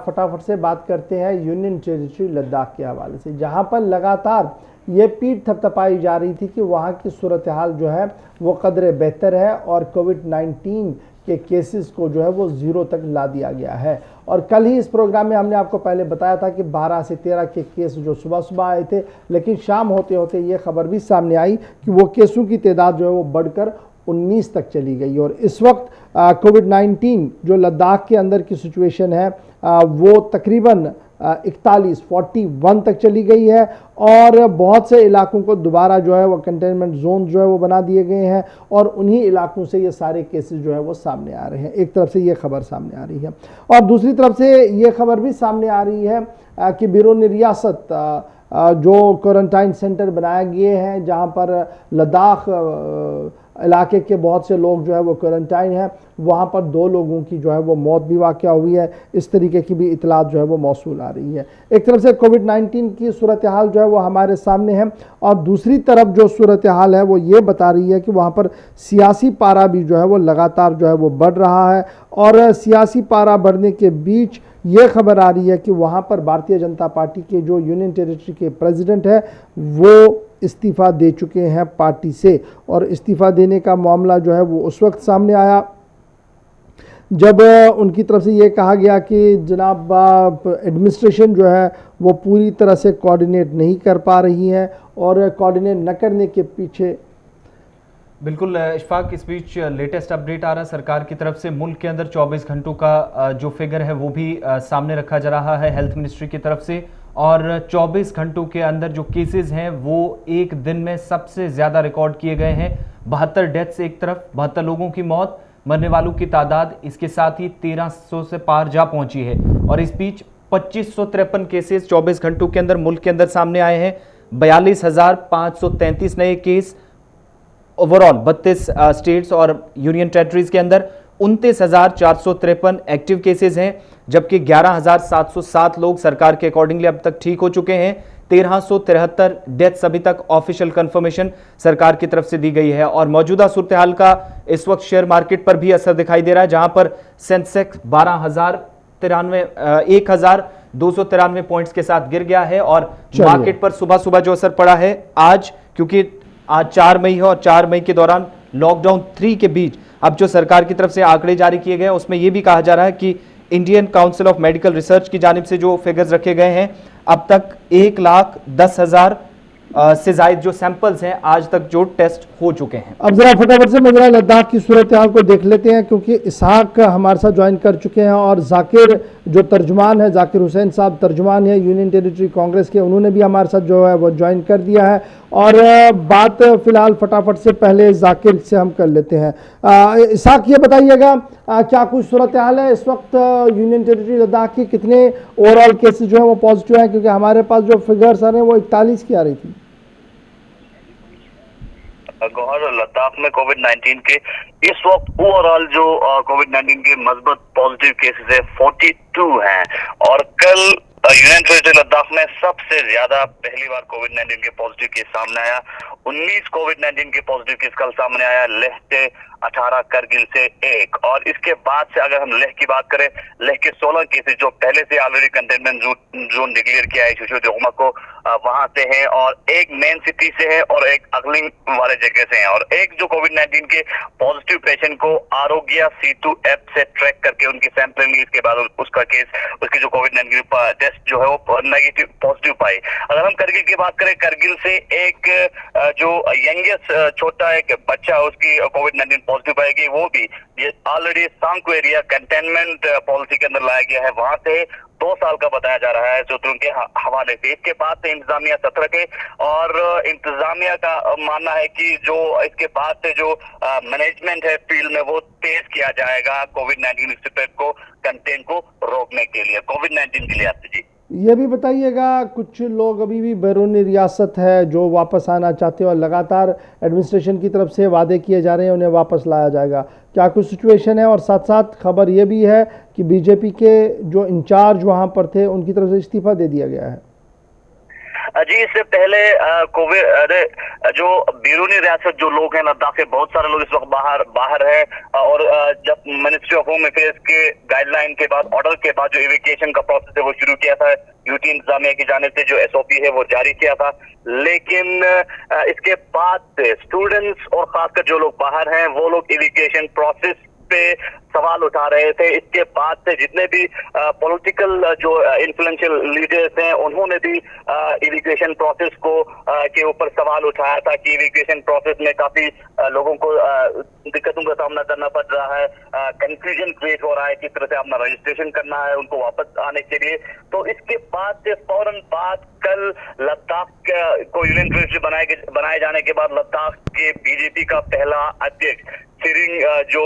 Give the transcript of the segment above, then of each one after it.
फटाफट से बात करते हैं यूनियन टेरिटरी लद्दाख के हवाले से, जहां पर लगातार ये पीठ थपथपाई जा रही थी कि वहां की सूरत हाल जो है वो कदरे बेहतर है और कोविड-19 के केसेस को जो है वो 0 तक ला दिया गया है। और कल ही इस प्रोग्राम में हमने आपको पहले बताया था कि 12 से 13 के केस जो सुबह सुबह आए थे, लेकिन शाम होते होते ये खबर भी सामने आई कि वो केसों की तादाद जो है वो बढ़कर 19 तक चली गई। और इस वक्त कोविड-19 जो लद्दाख के अंदर की सिचुएशन है वो तकरीबन 41 तक चली गई है और बहुत से इलाकों को दोबारा जो है वो कंटेनमेंट जोन जो है वो बना दिए गए हैं और उन्हीं इलाकों से ये सारे केसेस जो है वो सामने आ रहे हैं। एक तरफ से ये खबर सामने आ रही है और दूसरी तरफ से ये खबर भी सामने आ रही है कि बिरून रियासत जो क्वारंटाइन सेंटर बनाए गए हैं जहां पर लद्दाख इलाके के बहुत से लोग जो है वो क्वारंटाइन हैं, वहाँ पर 2 लोगों की जो है वो मौत भी वाक़या हुई है। इस तरीके की भी इतलात जो है वो मौसूल आ रही है। एक तरफ से कोविड-19 की सूरत हाल जो है वो हमारे सामने है और दूसरी तरफ जो सूरत हाल है वो ये बता रही है कि वहाँ पर सियासी पारा भी जो है वो लगातार जो है वो बढ़ रहा है और सियासी पारा बढ़ने के बीच ये खबर आ रही है कि वहाँ पर भारतीय जनता पार्टी के जो यूनियन टेरिटरी के प्रेसिडेंट है वो इस्तीफ़ा दे चुके हैं पार्टी से। और इस्तीफ़ा देने का मामला जो है वो उस वक्त सामने आया जब उनकी तरफ से ये कहा गया कि जनाब एडमिनिस्ट्रेशन जो है वो पूरी तरह से कोऑर्डिनेट नहीं कर पा रही है और कोऑर्डिनेट न करने के पीछे बिल्कुल इशफाक, इस बीच लेटेस्ट अपडेट आ रहा है सरकार की तरफ से। मुल्क के अंदर 24 घंटों का जो फिगर है वो भी सामने रखा जा रहा है हेल्थ मिनिस्ट्री की तरफ से और 24 घंटों के अंदर जो केसेस हैं वो एक दिन में सबसे ज़्यादा रिकॉर्ड किए गए हैं। 72 डेथ्स एक तरफ, 72 लोगों की मौत, मरने वालों की तादाद इसके साथ ही 1300 से पार जा पहुंची है। और इस बीच 2553 केसेस 24 घंटों के अंदर मुल्क के अंदर सामने आए हैं। 42,533 नए केस ओवरऑल 32 स्टेट्स और यूनियन टेरिटरीज के अंदर। 29,453 एक्टिव केसेस हैं जबकि 11,707 लोग सरकार के अकॉर्डिंगली अब तक ठीक हो चुके हैं। 1373 डेथ्स अभी तक ऑफिशियल कंफर्मेशन सरकार की तरफ से दी गई है। और मौजूदा सूरत हाल का इस वक्त शेयर मार्केट पर भी असर दिखाई दे रहा है जहां पर सेंसेक्स 1,293 पॉइंट्स के साथ गिर गया है। और मार्केट पर सुबह सुबह जो असर पड़ा है आज, क्योंकि आज 4 मई है और 4 मई के दौरान लॉकडाउन 3 के बीच अब जो सरकार की तरफ से आंकड़े जारी किए गए उसमें यह भी कहा जा रहा है कि Indian council of medical research की जानिब से जो फिगर्स रखे गए हैं अब तक 1,10,000 से ज्यादा जो सैंपल्स हैं आज तक जो टेस्ट हो चुके हैं। अब जरा फटाफट से मैं जरा लद्दाख की सूरत हाल को देख लेते हैं क्योंकि इसहाक हमारे साथ ज्वाइन कर चुके हैं और जाकिर जो तर्जुमान है, जाकिर हुसैन साहब तर्जुमान है यूनियन टेरिटरी कांग्रेस के, उन्होंने भी हमारे साथ जो है वो ज्वाइन कर दिया है। और बात फिलहाल फटाफट से पहले जाकिर से हम कर लेते हैं। इसहाक ये बताइएगा क्या कुछ सूरत हाल है इस वक्त यूनियन टेरिटरी लद्दाख की, कितने ओवरऑल केसेस जो है वो पॉजिटिव हैं, क्योंकि हमारे पास जो फिगर्स आ रहे हैं वो 41 की आ रही थी। गौहर, लद्दाख में कोविड-19 के इस वक्त ओवरऑल जो कोविड-19 के मजबूत पॉजिटिव केसेस है 42 हैं और कल यूनियन टेरिटरी लद्दाख में सबसे ज्यादा पहली बार कोविड-19 के पॉजिटिव केस सामने आया। 19 कोविड-19 के पॉजिटिव केस कल सामने आया, लेह से 18, करगिल से 1। और इसके बाद से अगर हम लेह की बात करें, लेह के 16 केसेस जो पहले से ऑलरेडी कंटेनमेंट जोन डिक्लेयर किया है शुशोदोमा को, वहां से है और एक मेन सिटी से है और एक अगलिंग वाले जगह से है। और एक जो कोविड-19 के पॉजिटिव पेशेंट को आरोग्य सेतु ऐप से ट्रैक करके उनकी सैंपलिंग ली, इसके बाद उसका केस, उसकी जो कोविड-19 टेस्ट जो है वो नेगेटिव पॉजिटिव पाई। अगर हम करगिल की बात करें, करगिल से एक जो यंगेस्ट छोटा एक बच्चा उसकी कोविड-19 पॉजिटिव पाएगी, वो भी ये ऑलरेडी सांको एरिया कंटेनमेंट पॉलिसी के अंदर लाया गया है, वहां से 2 साल का बताया जा रहा है सूत्रों के हवाले से। इसके बाद से इंतजामिया सत्र के और इंतजामिया का मानना है कि जो इसके बाद से जो मैनेजमेंट है फील्ड में वो तेज किया जाएगा कोविड-19 स्प्रेड को कंटेन को रोकने के लिए, कोविड-19 के लिए। जी ये भी बताइएगा, कुछ लोग अभी भी बैरूनी रियासत है जो वापस आना चाहते हैं और लगातार एडमिनिस्ट्रेशन की तरफ से वादे किए जा रहे हैं उन्हें वापस लाया जाएगा, क्या कुछ सिचुएशन है? और साथ साथ खबर ये भी है कि बीजेपी के जो इंचार्ज वहां पर थे उनकी तरफ से इस्तीफा दे दिया गया है। जी इससे पहले कोविड जो बैरूनी रियासत जो लोग हैं लद्दाख के बहुत सारे लोग इस वक्त बाहर है और जब मिनिस्ट्री ऑफ होम अफेयर्स के गाइडलाइन के बाद ऑर्डर के बाद जो इवैक्यूएशन का प्रोसेस है वो शुरू किया था, यूटी इंतजामिया की जानिब से जो एसओपी है वो जारी किया था। लेकिन इसके बाद से स्टूडेंट्स और खासकर जो लोग बाहर हैं वो लोग इवैक्यूएशन प्रोसेस पे सवाल उठा रहे थे। इसके बाद से जितने भी पॉलिटिकल जो इन्फ्लुएंशियल लीडर्स हैं उन्होंने भी इवैक्यूएशन प्रोसेस को के ऊपर सवाल उठाया था कि इवैक्यूएशन प्रोसेस में काफी लोगों को दिक्कतों का सामना करना पड़ रहा है, कंफ्यूजन क्रिएट हो रहा है, किस तरह से अपना रजिस्ट्रेशन करना है उनको वापस आने के लिए। तो इसके बाद से फौरन बाद कल लद्दाख को यूनियन टेरिटरी बनाए जाने के बाद लद्दाख के बीजेपी का पहला अध्यक्ष त्शेरिंग जो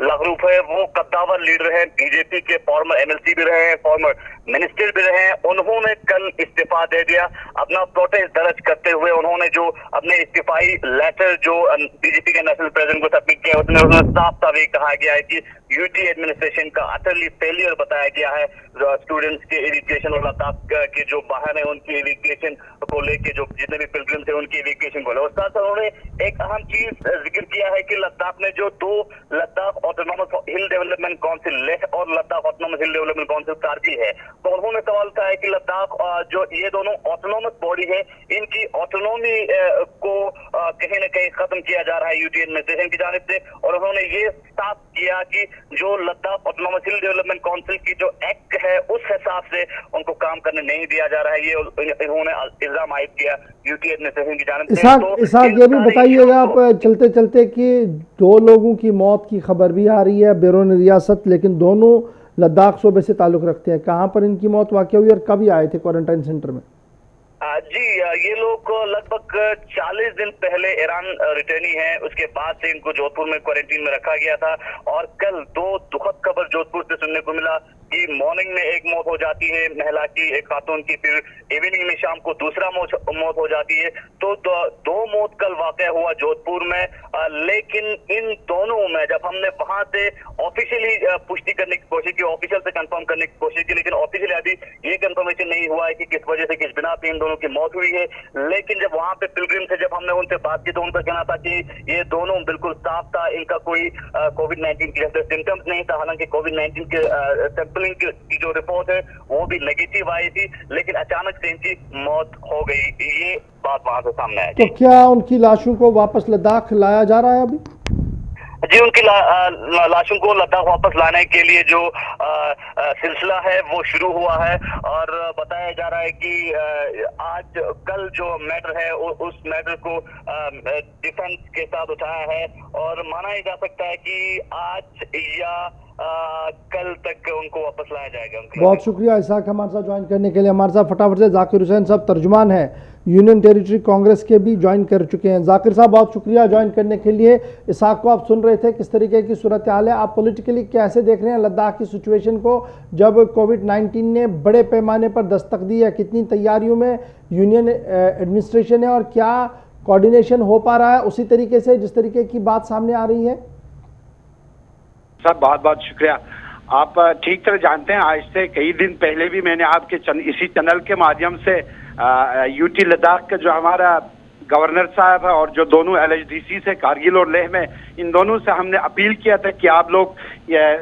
लखरूफ है वो कद्दावर लीडर है, बीजेपी के फॉर्मर एमएलसी भी रहे हैं, फॉर्मर मिनिस्टर भी रहे हैं। उन्होंने कल इस्तीफा दे दिया। अपना प्रोटेस्ट दर्ज करते हुए उन्होंने जो अपने इस्तीफाई लेटर जो बीजेपी के नेशनल प्रेसिडेंट को सबमिट किया उसमें साफ साफ ये कहा गया है कि यूटी एडमिनिस्ट्रेशन का अटरली फेलियर बताया गया है स्टूडेंट्स के एजुकेशन और लद्दाख के जो बाहर है उनकी एजुकेशन को लेके जो जितने भी पिलग्रिम्स है उनकी एजुकेशन को लेकर। साथ उन्होंने एक अहम चीज जिक्र किया है कि लद्दाख में जो दो Ladakh autonomous hill development council Leh और Ladakh autonomous hill development council Kargil है, तो उन्होंने सवाल उठाया कि लद्दाख जो ये दोनों ऑटोनॉमस बॉडी है इनकी ऑटोनॉमी को कहीं ना कहीं खत्म किया जा रहा है यूटी एडमिनिस्ट्रेशन की जानिब से। और उन्होंने ये साफ किया कि जो Ladakh autonomous hill development council की जो एक्ट है उस हिसाब से उनको काम करने नहीं दिया जा रहा है, ये इन्होंने इल्जाम आयद किया यूटी एडमिनिस्ट्रेशन की जानिब से। इसाक ये भी बताइएगा आप चलते चलते कि 2 लोगों की मौत की खबर भी आ रही है बैरून रियासत, लेकिन दोनों लद्दाख सूबे से ताल्लुक रखते हैं। कहाँ पर इनकी मौत वाक़या हुई और कभी आए थे क्वारंटाइन सेंटर में? जी ये लोग लगभग 40 दिन पहले ईरान रिटर्नी हैं, उसके बाद से इनको जोधपुर में क्वारंटीन में रखा गया था। और कल 2 दुखद खबर जोधपुर से सुनने को मिला कि मॉर्निंग में एक मौत हो जाती है महिला की, एक खातून की, फिर इवनिंग में शाम को दूसरा मौत हो जाती है। तो 2 मौत कल वाक़या हुआ जोधपुर में। लेकिन इन दोनों में जब हमने वहां से ऑफिशियली पुष्टि करने की कोशिश की, ऑफिशियल से कंफर्म करने की कोशिश की, लेकिन ऑफिशियली अभी ये कंफर्मेशन नहीं हुआ है कि किस वजह से किस बिना पे इन दोनों की मौत हुई है। लेकिन जब वहां पे पिलग्रिम से जब हमने उनसे बात की तो उनका कहना था कि ये दोनों बिल्कुल साफ था, इनका कोई कोविड-19 की जैसे सिम्टम्स नहीं था। हालांकि कोविड-19 के सैंपलिंग की जो रिपोर्ट है वो भी नेगेटिव आई थी, लेकिन अचानक से इनकी मौत हो गई, ये बात वहां से सामने आई। तो क्या उनकी लाशों को वापस लद्दाख लाया जा रहा है अभी? जी उनकी लाशों को लद्दाख वापस लाने के लिए जो सिलसिला है वो शुरू हुआ है। और बताया जा रहा है कि आज कल जो मैटर है उस मैटर को डिफेंस के साथ उठाया है और माना ही जा सकता है कि आज या कल तक उनको वापस लाया जाएगा। बहुत शुक्रिया इसाक हमारे साथ ज्वाइन करने के लिए। हमारे साथ फटाफट से जाकिर हुसैन साहब तर्जुमान है यूनियन टेरिटरी कांग्रेस के भी ज्वाइन कर चुके हैं। जाकिर साहब बहुत शुक्रिया ज्वाइन करने के लिए। इसाक को आप सुन रहे थे किस तरीके की सूरत हाल है, आप पॉलिटिकली कैसे देख रहे हैं लद्दाख की सिचुएशन को जब कोविड-19 ने बड़े पैमाने पर दस्तक दी है, कितनी तैयारियों में यूनियन एडमिनिस्ट्रेशन है और क्या कोऑर्डिनेशन हो पा रहा है उसी तरीके से जिस तरीके की बात सामने आ रही है? सर बहुत बहुत शुक्रिया। आप ठीक तरह जानते हैं आज से कई दिन पहले भी मैंने आपके इसी चैनल के माध्यम से यूटी लद्दाख का जो हमारा गवर्नर साहब है और जो दोनों एलएचडीसी से कारगिल और लेह में इन दोनों से हमने अपील किया था कि आप लोग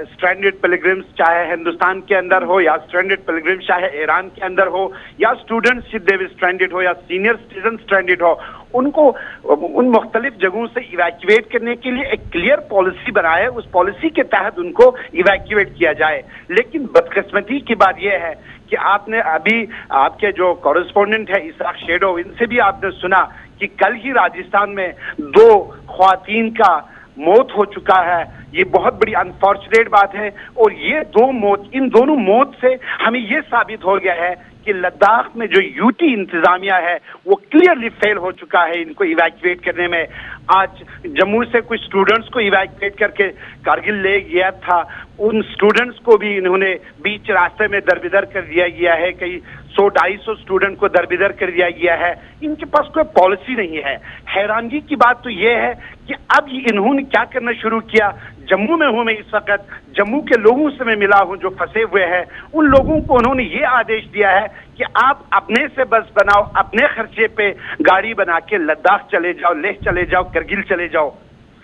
स्ट्रैंडेड पिलग्रिम्स चाहे हिंदुस्तान के अंदर हो या स्ट्रैंडेड पिलग्रिम्स चाहे ईरान के अंदर हो या स्टूडेंट्स जितने स्ट्रैंडेड हो या सीनियर सिटीजन स्ट्रैंडेड हो, उनको उन मुख्तलिफ जगहों से इवैक्यूएट करने के लिए एक क्लियर पॉलिसी बनाए, उस पॉलिसी के तहत उनको इवैक्यूएट किया जाए। लेकिन बदकिस्मती की बात यह है कि आपने अभी आपके जो कॉरेस्पोंडेंट है इसाक शेडो, इनसे भी आपने सुना कि कल ही राजस्थान में 2 ख्वातीन का मौत हो चुका है। ये बहुत बड़ी अनफॉर्चुनेट बात है और ये 2 मौत, इन दोनों मौत से हमें ये साबित हो गया है कि लद्दाख में जो यूटी इंतजामिया है वो क्लियरली फेल हो चुका है इनको इवैक्यूएट करने में। आज जम्मू से कुछ स्टूडेंट्स को इवैक्यूएट करके कारगिल ले गया था, उन स्टूडेंट्स को भी इन्होंने बीच रास्ते में दरबदर कर दिया गया है। कई 100-250 स्टूडेंट को दरबेदर कर दिया गया है। इनके पास कोई पॉलिसी नहीं है। हैरानगी की बात तो यह है कि अब इन्होंने क्या करना शुरू किया। जम्मू में हूं मैं इस वक्त, जम्मू के लोगों से मैं मिला हूं जो फंसे हुए हैं। उन लोगों को उन्होंने ये आदेश दिया है कि आप अपने से बस बनाओ, अपने खर्चे पे गाड़ी बना के लद्दाख चले जाओ, लेह चले जाओ, करगिल चले जाओ।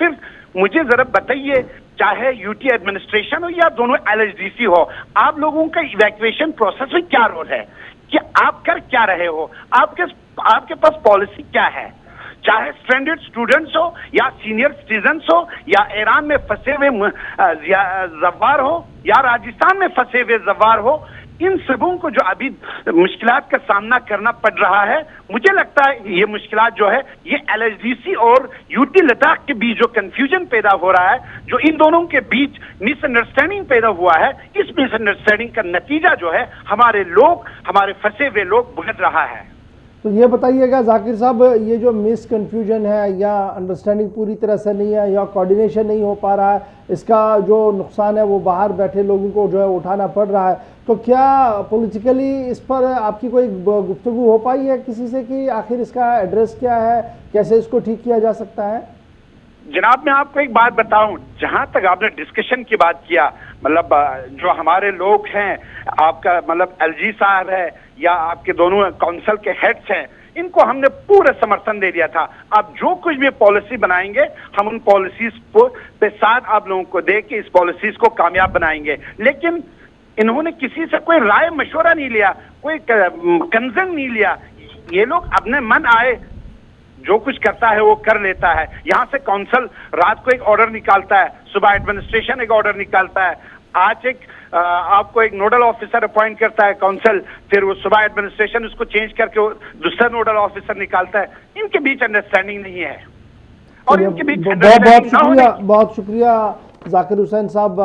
फिर मुझे जरा बताइए, चाहे यूटी एडमिनिस्ट्रेशन हो या दोनों एलएचडीसी हो, आप लोगों का इवैक्यूएशन प्रोसेस में क्या रोल है कि आप कर क्या रहे हो? आपके पास पॉलिसी क्या है? चाहे स्ट्रैंडेड स्टूडेंट्स हो या सीनियर सिटीजन्स हो या ईरान में फंसे हुए जवार हो या राजस्थान में फंसे हुए जवार हो, इन सबों को जो अभी मुश्किलात का सामना करना पड़ रहा है, मुझे लगता है ये मुश्किलात जो है ये एलएचडीसी और यूटी लद्दाख के बीच जो कंफ्यूजन पैदा हो रहा है, जो इन दोनों के बीच मिसअंडरस्टैंडिंग पैदा हुआ है, इस मिसअंडरस्टैंडिंग का नतीजा जो है हमारे लोग, हमारे फंसे हुए लोग भुगत रहा है। तो ये बताइएगा जाकिर साहब, ये जो मिस कन्फ्यूजन है या अंडरस्टैंडिंग पूरी तरह से नहीं है या कोऑर्डिनेशन नहीं हो पा रहा है, इसका जो नुकसान है वो बाहर बैठे लोगों को जो है उठाना पड़ रहा है, तो क्या पॉलिटिकली इस पर आपकी कोई गुफ्तगू हो पाई है किसी से कि आखिर इसका एड्रेस क्या है, कैसे इसको ठीक किया जा सकता है? जनाब, मैं आपको एक बात बताऊं, जहां तक आपने डिस्कशन की बात किया, मतलब जो हमारे लोग हैं, आपका मतलब एलजी साहब है या आपके दोनों काउंसिल के हेड्स हैं, इनको हमने पूरा समर्थन दे दिया था। अब जो कुछ भी पॉलिसी बनाएंगे, हम उन पॉलिसीज को पे साथ आप लोगों को दे के इस पॉलिसीज को कामयाब बनाएंगे। लेकिन इन्होंने किसी से कोई राय मशवरा नहीं लिया, कोई कंसर्न नहीं लिया। ये लोग अपने मन आए जो कुछ करता है वो कर लेता है। यहाँ से काउंसिल रात को एक ऑर्डर निकालता है, सुबह एडमिनिस्ट्रेशन एक ऑर्डर निकालता है, आज एक आपको एक नोडल ऑफिसर अपॉइंट करता है काउंसिल, फिर वो सुबह एडमिनिस्ट्रेशन उसको चेंज करके दूसरा नोडल ऑफिसर निकालता है। इनके बीच अंडरस्टैंडिंग नहीं है और इनके बीच बहुत शुक्रिया जाकिर हुसैन साहब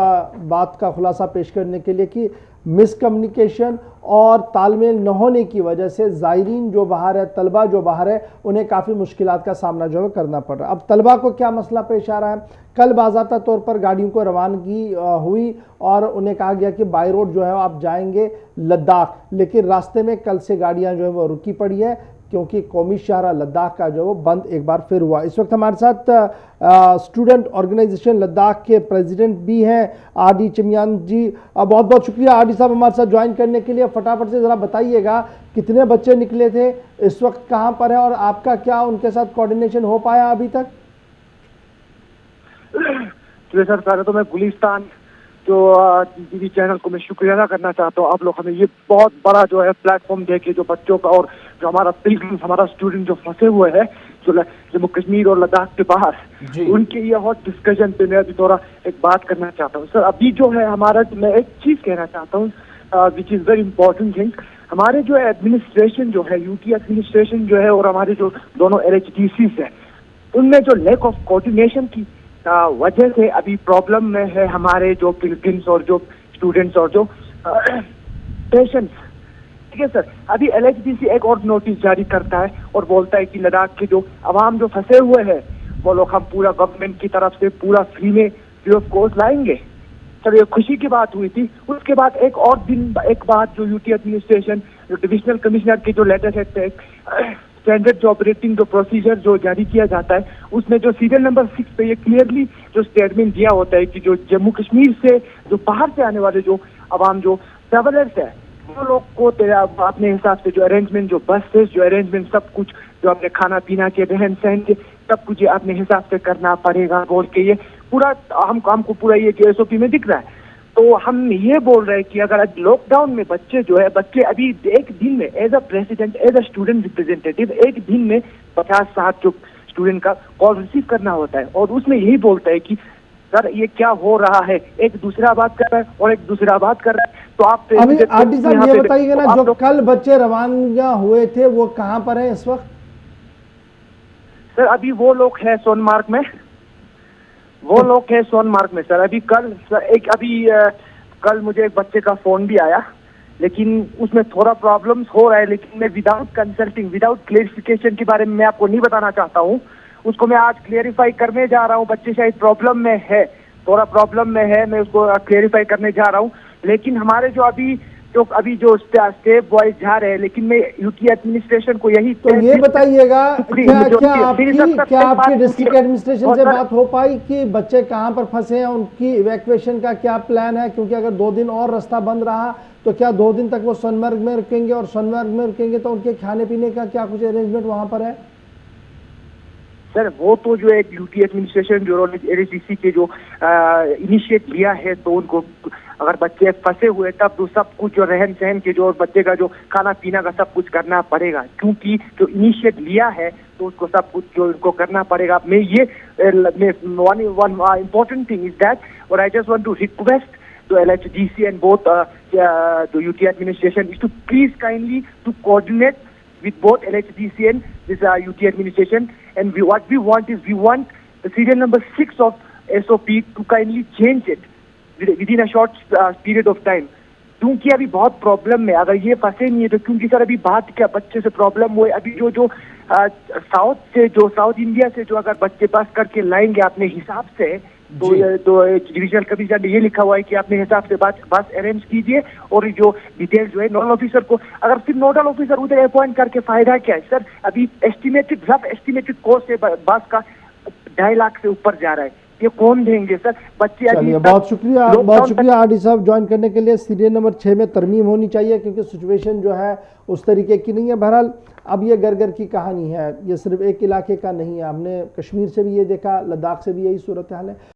बात का खुलासा पेश करने के लिए कि मिसकम्युनिकेशन और तालमेल न होने की वजह से ज़ायरीन जो बाहर है, तलबा जो बाहर है, उन्हें काफ़ी मुश्किलात का सामना जो है करना पड़ रहा है। अब तलबा को क्या मसला पेश आ रहा है? कल बाज़ाब्ता तौर पर गाड़ियों को रवानगी हुई और उन्हें कहा गया कि बाई रोड जो है आप जाएंगे लद्दाख, लेकिन रास्ते में कल से गाड़ियाँ जो है वो रुकी पड़ी है क्योंकि कौमी शाहरा लद्दाख का जो वो बंद एक बार फिर हुआ। इस वक्त हमारे साथ स्टूडेंट ऑर्गेनाइजेशन लद्दाख के प्रेसिडेंट भी हैं आरडी चिमियान जी। बहुत बहुत शुक्रिया आरडी साहब हमारे साथ ज्वाइन करने के लिए। फटाफट से ज़रा बताइएगा कितने बच्चे निकले थे, इस वक्त कहाँ पर है और आपका क्या उनके साथ कोऑर्डिनेशन हो पाया अभी तक? सर, पहले तो मैं गुलिस्तान जो टीवी चैनल को मैं शुक्रिया अदा करना चाहता हूँ। आप लोग हमें ये बहुत बड़ा जो है प्लेटफॉर्म देके जो बच्चों का और जो हमारा पिलग्रिम्स, हमारा स्टूडेंट जो फंसे हुए हैं जो जम्मू कश्मीर और लद्दाख के बाहर, उनके ये हॉट डिस्कशन पे मैं अभी थोड़ा एक बात करना चाहता हूँ। सर, अभी जो है हमारा, मैं एक चीज कहना चाहता हूँ which is very important thing. हमारे जो एडमिनिस्ट्रेशन जो है, यूटी एडमिनिस्ट्रेशन जो है और हमारे जो दोनों एलएचडीसी है, उनमें जो लैक ऑफ कोऑर्डिनेशन की वजह से अभी प्रॉब्लम में है हमारे जो पिलग्रिम्स और जो स्टूडेंट्स और जो पेशेंट्स। ठीक है सर, अभी एलएचडीसी एक और नोटिस जारी करता है और बोलता है कि लद्दाख के जो अवाम जो फंसे हुए हैं वो लोग हम पूरा गवर्नमेंट की तरफ से पूरा फ्री में फ्री ऑफ कॉस्ट लाएंगे। सर, ये खुशी की बात हुई थी। उसके बाद एक और दिन एक बात जो यूटी एडमिनिस्ट्रेशन जो डिविजनल कमिश्नर के जो लेटेस्ट स्टैंडर्ड जो ऑपरेटिंग जो प्रोसीजर जो जारी किया जाता है, उसमें जो सीरियल नंबर 6 पे ये क्लियरली जो स्टेटमेंट दिया होता है कि जो जम्मू कश्मीर से जो बाहर से आने वाले जो अवाम जो ट्रेवलर्स है, वो लोग को अपने हिसाब से जो अरेंजमेंट, जो बसेस, जो अरेंजमेंट, सब कुछ जो अपने खाना पीना के, रहन सहन के, सब कुछ ये अपने हिसाब से करना पड़ेगा बोल के ये पूरा हमको पूरा ये एसओपी में दिख रहा है। तो हम ये बोल रहे हैं कि अगर लॉकडाउन में बच्चे जो है, बच्चे अभी एक दिन में as a president, as a student representative, एक दिन में 50-60 जो स्टूडेंट का कॉल रिसीव करना होता है और उसमें यही बोलता है कि सर ये क्या हो रहा है, एक दूसरा बात कर रहा है और एक दूसरा बात कर रहा है। तो आप अभी आरडी साहब ये बताइएगा ना, जो कल बच्चे रवाना हुए थे वो कहाँ पर है इस वक्त? सर, अभी वो लोग है सोनमार्ग में, वो लोग है सोनमार्ग में। सर, अभी कल कल मुझे एक बच्चे का फोन भी आया, लेकिन उसमें थोड़ा प्रॉब्लम्स हो रहा है, लेकिन मैं विदाउट कंसल्टिंग, विदाउट क्लेरिफिकेशन के बारे में मैं आपको नहीं बताना चाहता हूँ। उसको मैं आज क्लेरिफाई करने जा रहा हूँ। बच्चे शायद प्रॉब्लम में है, थोड़ा प्रॉब्लम में है, मैं उसको क्लेरिफाई करने जा रहा हूँ। लेकिन हमारे जो अभी तो अभी जो स्टेप वाइज जा रहे हैं, लेकिन मैं यूटी एडमिनिस्ट्रेशन को यही तो ये बताइएगा, क्या आपकी डिस्ट्रिक्ट एडमिनिस्ट्रेशन से बात हो पाई कि बच्चे कहाँ पर फंसे हैं, उनकी इवैक्यूएशन का क्या प्लान है? क्योंकि अगर 2 दिन और रास्ता बंद रहा तो क्या 2 दिन तक वो सोनमर्ग में रुकेंगे, और सोनमर्ग में रुकेंगे तो उनके खाने पीने का क्या कुछ अरेंजमेंट वहां पर है? सर वो तो जो एक यूटी एडमिनिस्ट्रेशन जो एलएचडीसी के जो इनिशिएट लिया है, तो उनको अगर बच्चे फंसे हुए तब तो सब कुछ जो रहन सहन के जो बच्चे का जो खाना पीना का सब कुछ करना पड़ेगा, क्योंकि जो इनिशिएट लिया है तो उसको सब कुछ जो उनको करना पड़ेगा। मैं ये one important thing is that, और I just want to request to LHDC and both the UT administration is to please kindly to coordinate with both LHDC and this UT administration, and what we want is we want the serial number 6 of SOP to kindly change it within a short period of time, क्योंकि अभी बहुत problem है। अगर ये फंसे नहीं है तो क्योंकि सर अभी बात क्या बच्चे से प्रॉब्लम हुए, अभी जो साउथ इंडिया से जो अगर बच्चे पास करके लाएंगे अपने हिसाब से, तो डिविजनल कमिश्नर ने ये लिखा हुआ है कि अपने हिसाब से बस अरेंज कीजिए, और जो डिटेल्स जो है नोडल ऑफिसर को, अगर सिर्फ नोडल ऑफिसर उधर अपॉइंट करके फायदा क्या है सर? अभी एस्टिमेटेड कॉस्ट है बस का 2.5 लाख से ऊपर जा रहा है, ये कौन देंगे सर? बच्चे अभी बहुत शुक्रिया आरडी साहब ज्वाइन करने के लिए। सीरियल नंबर 6 में तरमीम होनी चाहिए, क्योंकि सिचुएशन जो है उस तरीके की नहीं है। बहरहाल अब ये घर की कहानी है, ये सिर्फ एक इलाके का नहीं है, हमने कश्मीर से भी ये देखा, लद्दाख से भी यही सूरत हाल है।